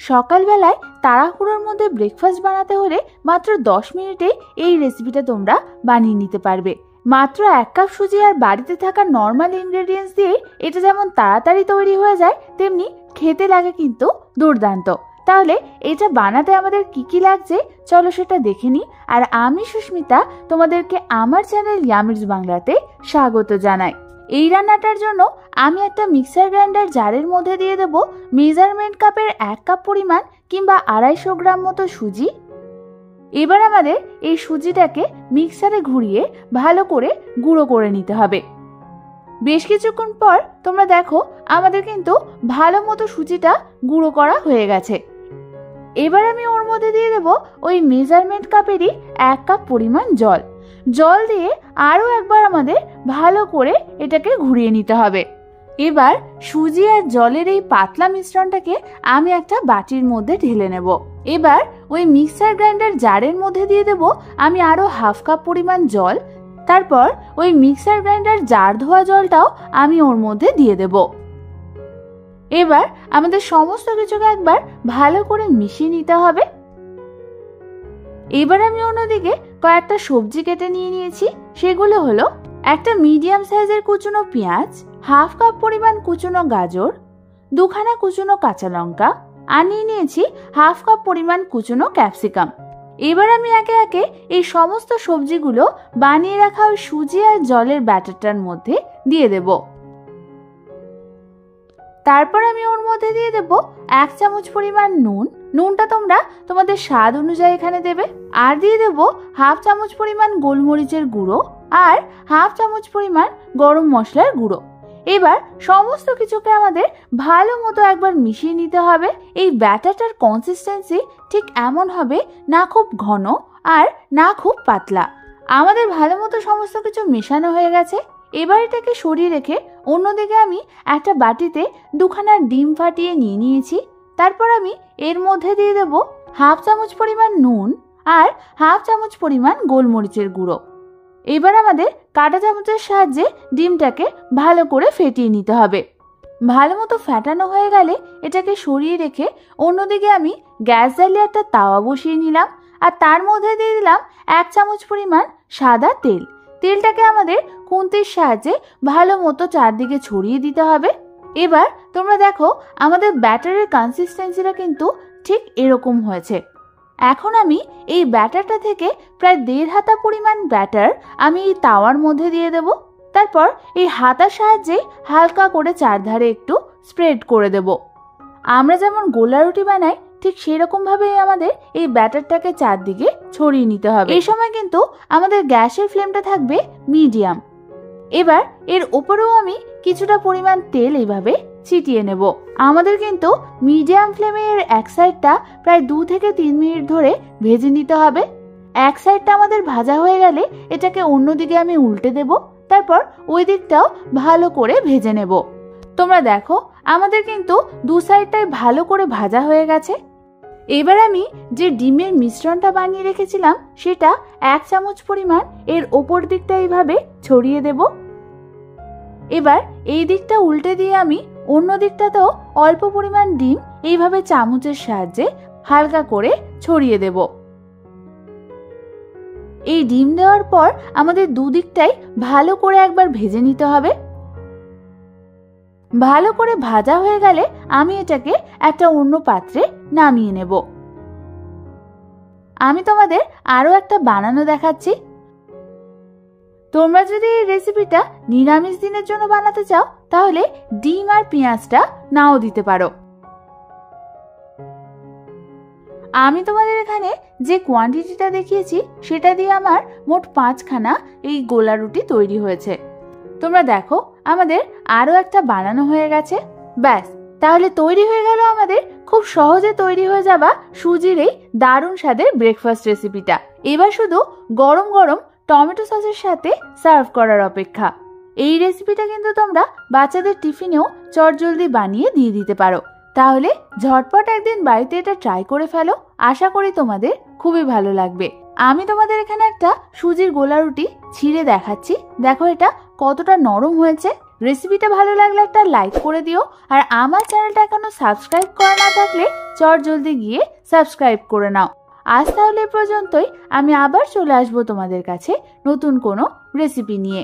সকালবেলায় তাড়াহুড়োর মধ্যে ব্রেকফাস্ট বানাতে হলে মাত্র 10 মিনিটে এই রেসিপিটা তোমরা বানিয়ে নিতে পারবে। মাত্র 1 কাপ সুজি আর বাড়িতে থাকা নর্মাল ইনগ্রেডিয়েন্টস দিয়ে এটা যেমন তাড়াতাড়ি তৈরি হয়ে যায়, তেমনি খেতে লাগে কিন্তু দুর্দান্ত। তাহলে এটা বানাতে আমাদের কি কি লাগছে চলো সেটা দেখে নিই। আর আমি সুস্মিতা তোমাদেরকে আমার চ্যানেল ইয়ামিজ বাংলাতে স্বাগত জানাই। এই রান্নাটার জন্য আমি একটা মিক্সার গ্রাইন্ডার জারের মধ্যে দিয়ে দেব মেজারমেন্ট কাপের 1 কাপ পরিমাণ কিংবা 250 গ্রাম মতো সুজি। এবার আমাদের এই সুজিটাকে মিক্সারে ঘুরিয়ে ভালো করে গুঁড়ো করে নিতে হবে। বেশ কিছুক্ষণ পর তোমরা দেখো আমাদের কিন্তু ভালো মতো সুজিটা গুঁড়ো করা হয়ে গেছে। এবার আমি ওর মধ্যে দিয়ে দেব ওই মেজারমেন্ট কাপেরই 1 কাপ পরিমাণ জল। জল দিয়ে আরও একবার আমাদের ভালো করে এটাকে ঘুরিয়ে নিতে হবে। এবার সুজি আর জলের এই পাতলা মিশ্রণটাকে আমি একটা বাটির মধ্যে ঢেলে নেব। এবার ওই মিক্সার গ্রাইন্ডার জারের মধ্যে দিয়ে দেব আমি আরও 1/2 কাপ পরিমাণ জল। তারপর ওই মিক্সার গ্রাইন্ডার জার ধোয়া জলটাও আমি ওর মধ্যে দিয়ে দেব। এবার আমাদের সমস্ত কিছুকে একবার ভালো করে মিশিয়ে নিতে হবে। এবার আমি অন্যদিকে কয়েকটা সবজি কেটে নিয়ে নিয়েছি। সেগুলো হলো একটা মিডিয়াম সাইজের কুচনো পেঁয়াজ, 1/2 কাপ পরিমাণ কুচনো গাজর, 2খানা কুচনো কাঁচা লঙ্কা আর নিয়ে নিয়েছি 1/2 কাপ পরিমাণ কুচনো ক্যাপসিকাম। এবার আমি একে একে এই সমস্ত সবজিগুলো বানিয়ে রাখা ওই সুজি আর জলের ব্যাটারটার মধ্যে দিয়ে দেব। তারপর আমি ওর মধ্যে দিয়ে দেব 1 চামচ পরিমাণ নুন। নুনটা তোমরা তোমাদের স্বাদ অনুযায়ী এখানে দেবে। আর দিয়ে দেব 1/2 চামচ পরিমাণ গোলমরিচের গুঁড়ো আর 1/2 চামচ পরিমাণ গরম মশলার গুঁড়ো। এবার সমস্ত কিছুকে আমাদের ভালো মতো একবার মিশিয়ে নিতে হবে। এই ব্যাটারটার কনসিস্টেন্সি ঠিক এমন হবে, না খুব ঘন আর না খুব পাতলা। আমাদের ভালো মতো সমস্ত কিছু মেশানো হয়ে গেছে। এবার এটাকে সরিয়ে রেখে অন্যদিকে আমি একটা বাটিতে 2খানা ডিম ফাটিয়ে নিয়ে নিয়েছি। তারপর আমি এর মধ্যে দিয়ে দেব 1/2 চামচ পরিমাণ নুন আর 1/2 চামচ পরিমাণ গোলমরিচের গুঁড়ো। এবার আমাদের কাঁটা চামচের সাহায্যে ডিমটাকে ভালো করে ফেটিয়ে নিতে হবে। ভালো মতো ফেটানো হয়ে গেলে এটাকে সরিয়ে রেখে অন্যদিকে আমি গ্যাস জ্বালিয়ে একটা তাওয়া বসিয়ে নিলাম আর তার মধ্যে দিয়ে দিলাম 1 চামচ পরিমাণ সাদা তেল। তেলটাকে আমাদের খুন্তির সাহায্যে ভালো মতো চারদিকে ছড়িয়ে দিতে হবে। এবার তোমরা দেখো আমাদের ব্যাটারের কনসিস্টেন্সিটা কিন্তু ঠিক এরকম হয়েছে। এখন আমি এই ব্যাটারটা থেকে প্রায় 1.5 হাতা পরিমাণ ব্যাটার আমি এই তাওয়ার মধ্যে দিয়ে দেব। তারপর এই হাতার সাহায্যে হালকা করে চারধারে একটু স্প্রেড করে দেব। আমরা যেমন গোলা রুটি বানাই ঠিক সেরকম ভাবে আমাদের এই ব্যাটারটাকে চারদিকে ছড়িয়ে নিতে হবে। এই সময় কিন্তু আমাদের গ্যাসের ফ্লেমটা থাকবে মিডিয়াম। এবার এর উপরেও আমি কিছুটা পরিমাণ তেল এইভাবে ছিটিয়ে নেব। আমাদের কিন্তু মিডিয়াম ফ্লেমে এর এক সাইডটা প্রায় 2 থেকে 3 মিনিট ধরে ভেজে নিতে হবে। এক সাইডটা আমাদের ভাজা হয়ে গেলে এটাকে অন্যদিকে আমি উল্টে দেব। তারপর ওই দিকটাও ভালো করে ভেজে নেব। তোমরা দেখো আমাদের কিন্তু 2 সাইডটাই ভালো করে ভাজা হয়ে গেছে। এবার আমি যে ডিমের মিশ্রণটা বানিয়ে রেখেছিলাম সেটা 1 চামচ পরিমাণ এর ওপর দিকটা এইভাবে ছড়িয়ে দেব। এবার এই দিকটা উল্টে দিয়ে আমি অন্য দিকটাতেও অল্প পরিমাণ ডিম এইভাবে চামচের সাহায্যে হালকা করে ছড়িয়ে দেব। এই ডিম দেওয়ার পর আমাদের দুদিকটাই ভালো করে একবার ভেজে নিতে হবে। ভালো করে ভাজা হয়ে গেলে আমি এটাকে একটা অন্য পাত্রে নামিয়ে নেব। আমি তোমাদের আরো একটা বানানো দেখাচ্ছি। তোমরা যদি এই রেসিপিটা নিরামিষ দিনের জন্য বানাতে চাও তাহলে ডিম আর পেঁয়াজটা নাও দিতে পারো। আমি তোমাদের এখানে যে কোয়ান্টিটিটা দেখিয়েছি সেটা দিয়ে আমার মোট 5খানা এই গোলা রুটি তৈরি হয়েছে। তোমরা দেখো আমাদের আরো একটা বানানো হয়ে গেছে। ব্যাস, তাহলে তৈরি হয়ে গেল আমাদের খুব সহজে তৈরি হয়ে যাওয়া সুজির এই দারুণ স্বাদের ব্রেকফাস্ট রেসিপিটা। এবার শুধু গরম গরম টমেটো সসের সাথে সার্ভ করার অপেক্ষা। এই রেসিপিটা কিন্তু তোমরা বাচ্চাদের টিফিনেও চটজলদি বানিয়ে দিয়ে দিতে পারো। তাহলে ঝটপট একদিন বাড়িতে এটা ট্রাই করে ফেলো। আশা করি তোমাদের খুবই ভালো লাগবে। আমি তোমাদের এখানে একটা সুজির গোলা রুটি ছিঁড়ে দেখাচ্ছি। দেখো এটা কতটা নরম হয়েছে। রেসিপিটা ভালো লাগলে একটা লাইক করে দিও, আর আমার চ্যানেলটা এখনো সাবস্ক্রাইব করা না থাকলে চট জলদি গিয়ে সাবস্ক্রাইব করে নাও। আজ তাহলে পর্যন্তই, আমি আবার চলে আসবো তোমাদের কাছে নতুন কোনো রেসিপি নিয়ে।